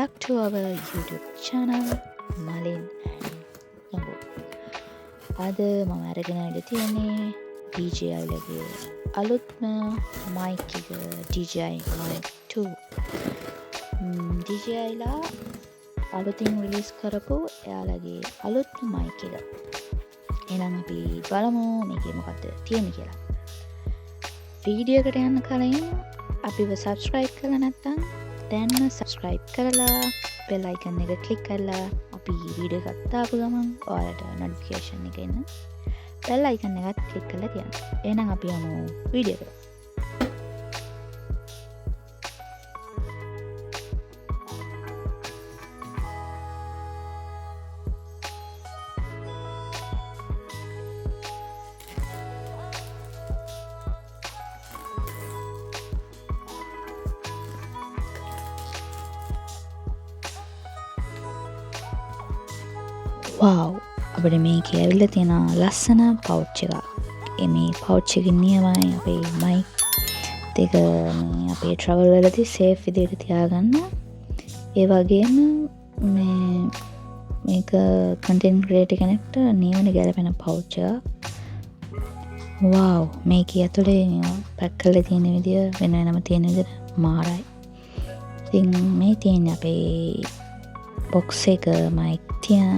back to our YouTube channel Malin Gangu. අද මම අරගෙන ඉඳ තියෙන්නේ DJI ලගේ අලුත්ම mic එක DJI Mic 2. DJI ලා අලුතින් රිලීස් කරපු එයාලගේ අලුත්ම mic එක. එහෙනම් අපි බලමු මේකේ මොකක්ද තියෙන්නේ කියලා. වීඩියෝ එකට යන්න කලින් අපිව subscribe කරලා නැත්නම් දැන්ම subscribe කරලා bell icon එක click කරලා අපි වීඩියෝ එකක් දාපු ගමන් ඔයාලට notification එක එන්න bell icon එකත් click කරලා තියන්න. එහෙනම් අපි යමු වීඩියෝ එකට. wow අපිට මේකේ ඇවිල්ලා තියෙන ලස්සන pouch එකක්. මේ pouch එකේ නියමයි අපේ mic දෙක මේ අපේ travel වලදී safe විදිහට තියාගන්න. ඒ වගේම මේක content creator කෙනෙක්ට නියමන ගැලපෙන pouch එකක්. wow මේකේ ඇතුලේ pack කරලා තියෙන විදිය වෙන වෙනම තියෙන විදිහට මාරයි. ඉතින් මේ තියෙන්නේ අපේ box එක mic තියන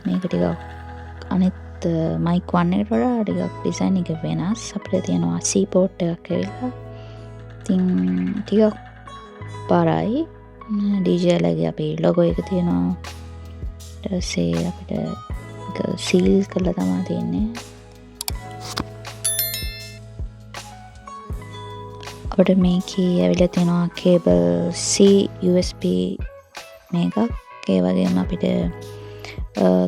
මේක ටිකක් අනිත් mic 1 එකට වඩා ටිකක් ඩිසයින් එක වෙනස්. අපිට තියෙනවා C port එකක් ඇවිල්ලා. ඉතින් ටිකක් පාරයි. DJI ලගේ අපේ logo එක තියෙනවා. ඊට පස්සේ අපිට ඒක seal කරලා තමයි තියෙන්නේ. අපිට මේකේ ඇවිල්ලා තියෙනවා cable C USB මේකක්. ඒ වගේම අපිට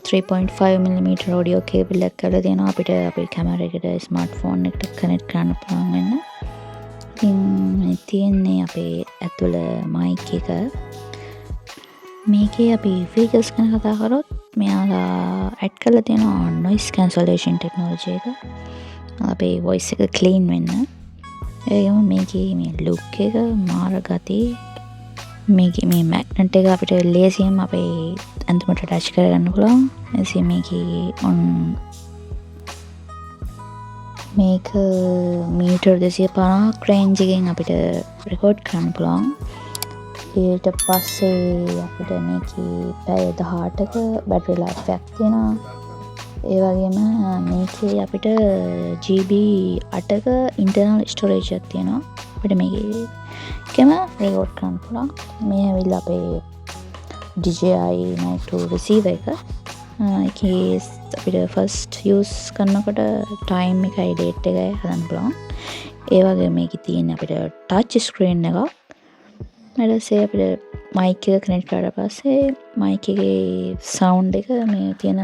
3.5mm audio cable එකක් කරලා තියෙනවා. අපිට අපේ කැමරා එකට ස්මාර්ට්ෆෝන් එකට කනෙක්ට් කරන්න පුළුවන් වෙන. ඉතින් මේ තියෙන්නේ අපේ ඇතුළ mic එක. මේකේ අපි features ගැන කතා කරොත් මෙයාලා add කරලා තියෙනවා noise cancellation technology එක. අපේ voice එක clean වෙන්න. ඒකම මේකේ මේ look එක මාර ගති. මේකේ මේ magnet එක අපිට ලේසියෙන් අපේ ඇඳුමට ටච් කරගන්න පුළුවන්. එසේ මේකේ on මේක මීටර් 250ක් රේන්ජ් එකෙන් අපිට රෙකෝඩ් කරන්න පුළුවන්. ඊට පස්සේ අපිට මේකේ පැය 18ක බැටරි ලයිෆ් එකක් තියෙනවා. ඒ වගේම මේකේ අපිට GB 8ක ඉන්ටර්නල් ස්ටෝරේජ් එකක් තියෙනවා. අපිට මේකේ එකම රෙකෝඩ් කරන්න පුළුවන්. මේ ඇවිල්ලා අපේ DJI Mic 2 receiver එක. ඒකේ අපිට first use කරනකොට time එකයි date එකයි හදන්න පුළුවන්. ඒ වගේ මේකේ තියෙන අපිට touch screen එකක්. ඊට පස්සේ අපිට mic එක connect කරලා පස්සේ mic එකේ sound එක මේ තියෙන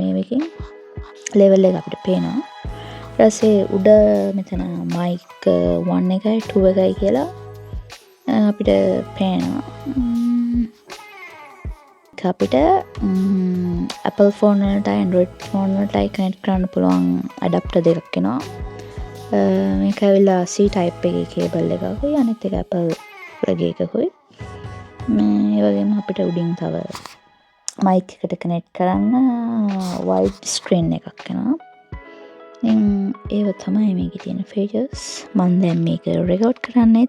මේකකින් level එක අපිට පේනවා. ඊට පස්සේ උඩ මෙතන mic 1 එකයි 2 එකයි කියලා අපිට පේනවා. අපිට Apple phone වලට Android phone වලට connect කරන්න පුළුවන් adapter දෙකක් එනවා. මේක ඇවිල්ලා C type එකේ cable එකකුයි අනිත් එක Apple වගේ එකකුයි. මේ වගේම අපිට උඩින් තව mic එකට connect කරන්න wide screen එකක් එනවා. ඉතින් ඒව තමයි මේකේ තියෙන features. මම දැන් මේක record කරන්නේ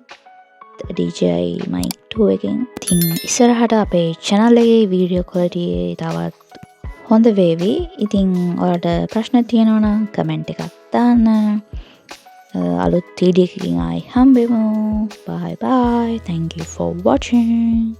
DJI Mic 2 එකෙන්. ඉතින් ඉස්සරහට අපේ channel එකේ video quality තවත් හොඳ වේවි. ඉතින් ඔයාලට ප්‍රශ්න තියෙනවා නම් comment එකක් දාන්න. අලුත් video එකකින් ආයි හම්බෙමු. Bye bye. Thank you for watching.